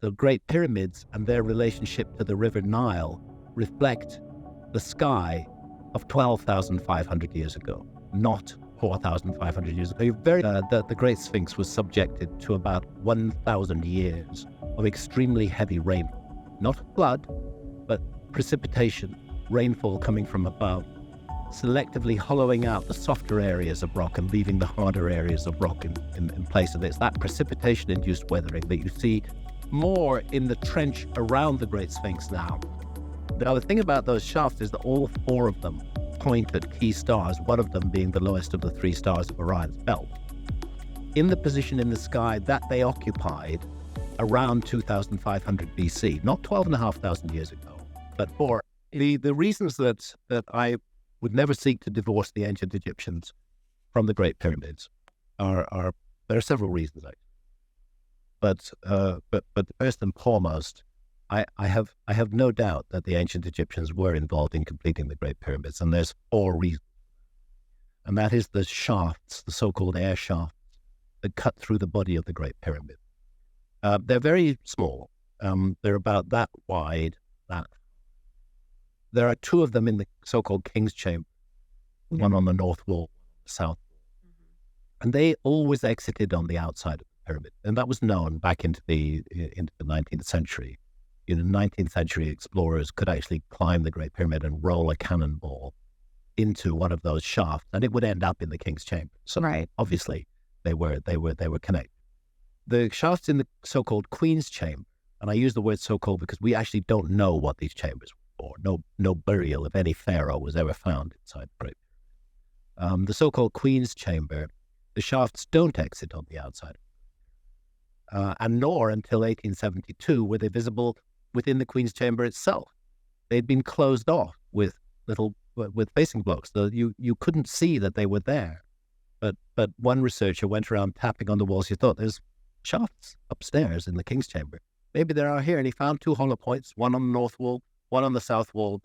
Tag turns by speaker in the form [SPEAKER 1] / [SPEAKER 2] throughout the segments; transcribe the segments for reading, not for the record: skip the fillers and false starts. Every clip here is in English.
[SPEAKER 1] the Great Pyramids and their relationship to the River Nile reflect the sky of 12,500 years ago, not 4,500 years ago. The Great Sphinx was subjected to about 1,000 years of extremely heavy rainfall. Not flood, but precipitation, rainfall coming from above, selectively hollowing out the softer areas of rock and leaving the harder areas of rock in place. And it's that precipitation-induced weathering that you see more in the trench around the Great Sphinx now. Now, the thing about those shafts is that all four of them point at key stars, one of them being the lowest of the three stars of Orion's belt, in the position in the sky that they occupied around 2,500 BC, not 12,500 years ago, but for the reasons that I would never seek to divorce the ancient Egyptians from the Great Pyramids are there are several reasons, actually. But first and foremost, I have no doubt that the ancient Egyptians were involved in completing the Great Pyramids, and there's four reasons. And that is the shafts, the so-called air shafts, that cut through the body of the Great Pyramid. They're very small. They're about that wide. There are two of them in the so-called King's Chamber, one on the north wall, the south wall. And they always exited on the outside of the pyramid. And that was known back into the 19th century. 19th century explorers could actually climb the Great Pyramid and roll a cannonball into one of those shafts, and it would end up in the King's Chamber. So obviously they were connected. The shafts in the so-called Queen's Chamber, and I use the word so-called because we actually don't know what these chambers were for. No burial of any pharaoh was ever found inside the Great Pyramid. The so-called Queen's Chamber, the shafts don't exit on the outside, and nor until 1872 were they visible within the Queen's Chamber itself. They'd been closed off with facing blocks. You couldn't see that they were there. But one researcher went around tapping on the walls. He thought, there's shafts upstairs in the King's Chamber. Maybe there are here. And he found two hollow points, one on the north wall, one on the south wall,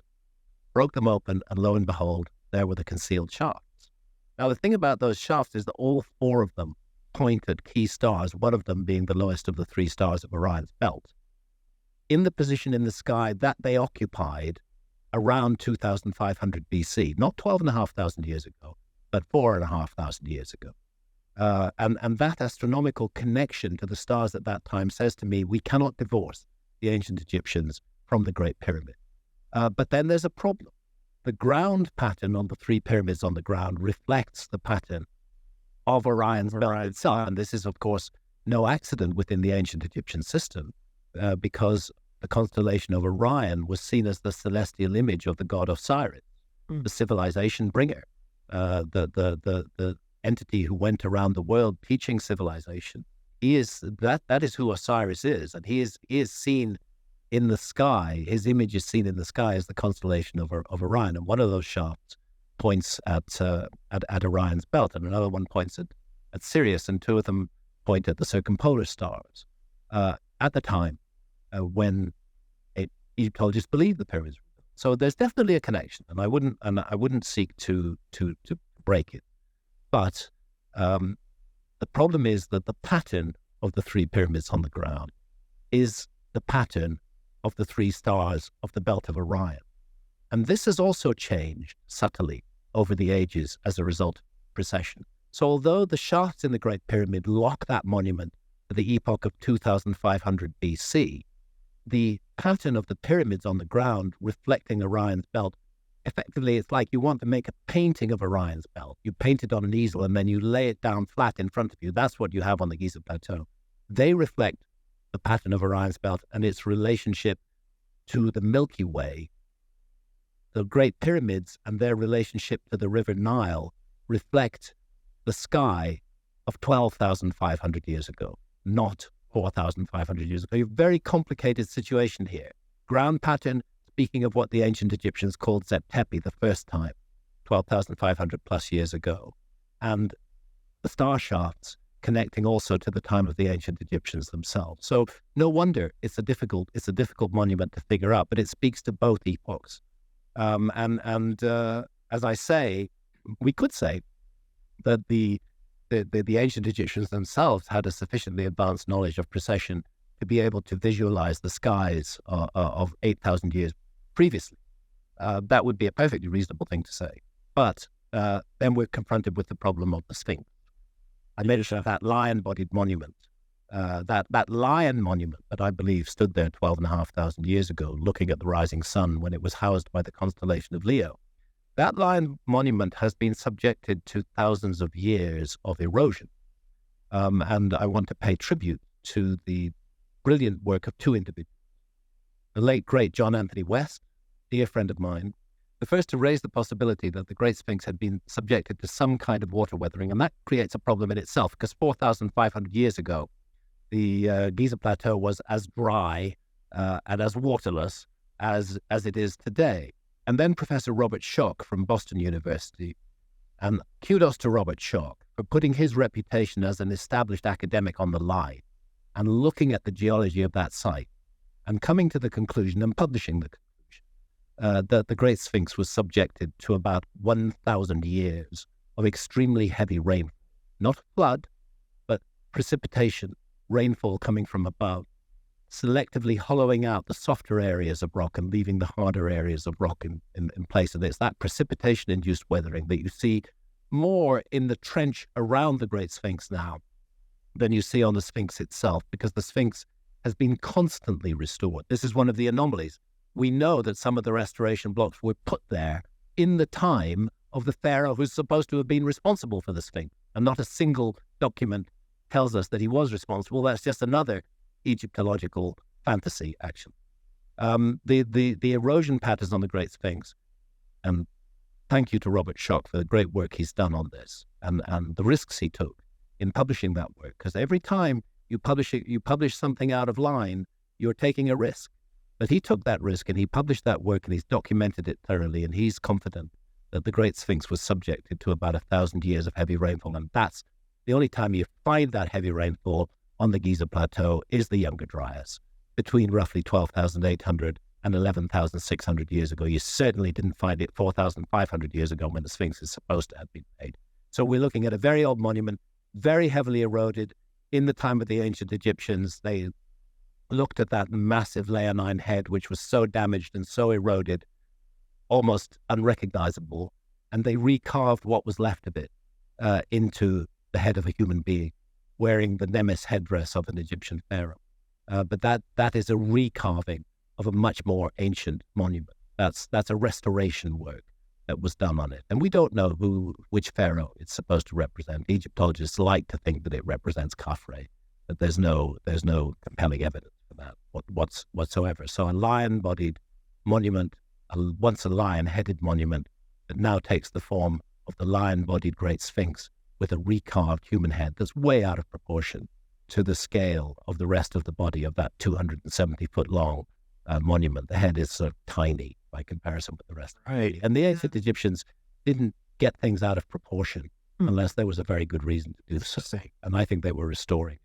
[SPEAKER 1] broke them open, and lo and behold, there were the concealed shafts. Now, the thing about those shafts is that all four of them point at key stars, one of them being the lowest of the three stars of Orion's belt, in the position in the sky that they occupied around 2,500 BC, not 12,500 years ago, but 4,500 years ago. And that astronomical connection to the stars at that time says to me, we cannot divorce the ancient Egyptians from the Great Pyramid. But then there's a problem. The ground pattern on the three pyramids on the ground reflects the pattern of Orion's belt itself. And this is, of course, no accident within the ancient Egyptian system, because the constellation of Orion was seen as the celestial image of the god Osiris, the civilization bringer, the entity who went around the world teaching civilization. That is who Osiris is, and he is seen in the sky. His image is seen in the sky as the constellation of Orion, and one of those shafts points at Orion's belt, and another one points at Sirius, and two of them point at the circumpolar stars. At the time when Egyptologists believed the pyramids were built. So there's definitely a connection, and I wouldn't seek to break it. But the problem is that the pattern of the three pyramids on the ground is the pattern of the three stars of the belt of Orion. And this has also changed subtly over the ages as a result of precession. So although the shafts in the Great Pyramid lock that monument to the epoch of 2,500 BC, the pattern of the pyramids on the ground reflecting Orion's belt, effectively it's like you want to make a painting of Orion's belt. You paint it on an easel and then you lay it down flat in front of you. That's what you have on the Giza Plateau. They reflect the pattern of Orion's belt and its relationship to the Milky Way. The Great Pyramids and their relationship to the River Nile reflect the sky of 12,500 years ago, not 4,500 years ago. A very complicated situation here. Ground pattern, speaking of what the ancient Egyptians called Zep Tepi the first time, 12,500 plus years ago. And the star shafts connecting also to the time of the ancient Egyptians themselves. So no wonder it's a difficult monument to figure out, but it speaks to both epochs. As I say, we could say that the ancient Egyptians themselves had a sufficiently advanced knowledge of precession to be able to visualize the skies of 8,000 years previously. That would be a perfectly reasonable thing to say. But then we're confronted with the problem of the Sphinx. I mentioned that lion-bodied monument. That lion monument that I believe stood there 12,500 years ago, looking at the rising sun when it was housed by the constellation of Leo. That lion monument has been subjected to thousands of years of erosion. And I want to pay tribute to the brilliant work of two individuals. The late, great John Anthony West, dear friend of mine, the first to raise the possibility that the Great Sphinx had been subjected to some kind of water weathering. And that creates a problem in itself, because 4,500 years ago, the Giza Plateau was as dry and as waterless as it is today. And then Professor Robert Schoch from Boston University, and kudos to Robert Schoch for putting his reputation as an established academic on the line and looking at the geology of that site and coming to the conclusion and publishing the conclusion that the Great Sphinx was subjected to about 1,000 years of extremely heavy rainfall. Not flood, but precipitation, rainfall coming from above, selectively hollowing out the softer areas of rock and leaving the harder areas of rock in place. And it's that precipitation-induced weathering that you see more in the trench around the Great Sphinx now than you see on the Sphinx itself, because the Sphinx has been constantly restored. This is one of the anomalies. We know that some of the restoration blocks were put there in the time of the pharaoh who's supposed to have been responsible for the Sphinx, and not a single document tells us that he was responsible. That's just another Egyptological fantasy, actually. The erosion patterns on the Great Sphinx, and thank you to Robert Schoch for the great work he's done on this, and the risks he took in publishing that work, because every time you publish something out of line, you're taking a risk. But he took that risk and he published that work and he's documented it thoroughly, and he's confident that the Great Sphinx was subjected to about 1,000 years of heavy rainfall, and that's the only time you find that heavy rainfall on the Giza Plateau is the Younger Dryas, between roughly 12,800 and 11,600 years ago. You certainly didn't find it 4,500 years ago when the Sphinx is supposed to have been made. So we're looking at a very old monument, very heavily eroded. In the time of the ancient Egyptians, they looked at that massive leonine head, which was so damaged and so eroded, almost unrecognizable, and they recarved what was left of it into the head of a human being, wearing the Nemes headdress of an Egyptian pharaoh. But that is a recarving of a much more ancient monument. That's a restoration work that was done on it. And we don't know which pharaoh it's supposed to represent. Egyptologists like to think that it represents Khafre, but there's no compelling evidence for that whatsoever. So a lion-bodied monument, once a lion-headed monument, that now takes the form of the lion-bodied Great Sphinx with a recarved human head that's way out of proportion to the scale of the rest of the body of that 270-foot-long monument. The head is sort of tiny by comparison with the rest.
[SPEAKER 2] Right.
[SPEAKER 1] And the ancient Egyptians didn't get things out of proportion unless there was a very good reason to do so. And I think they were restoring.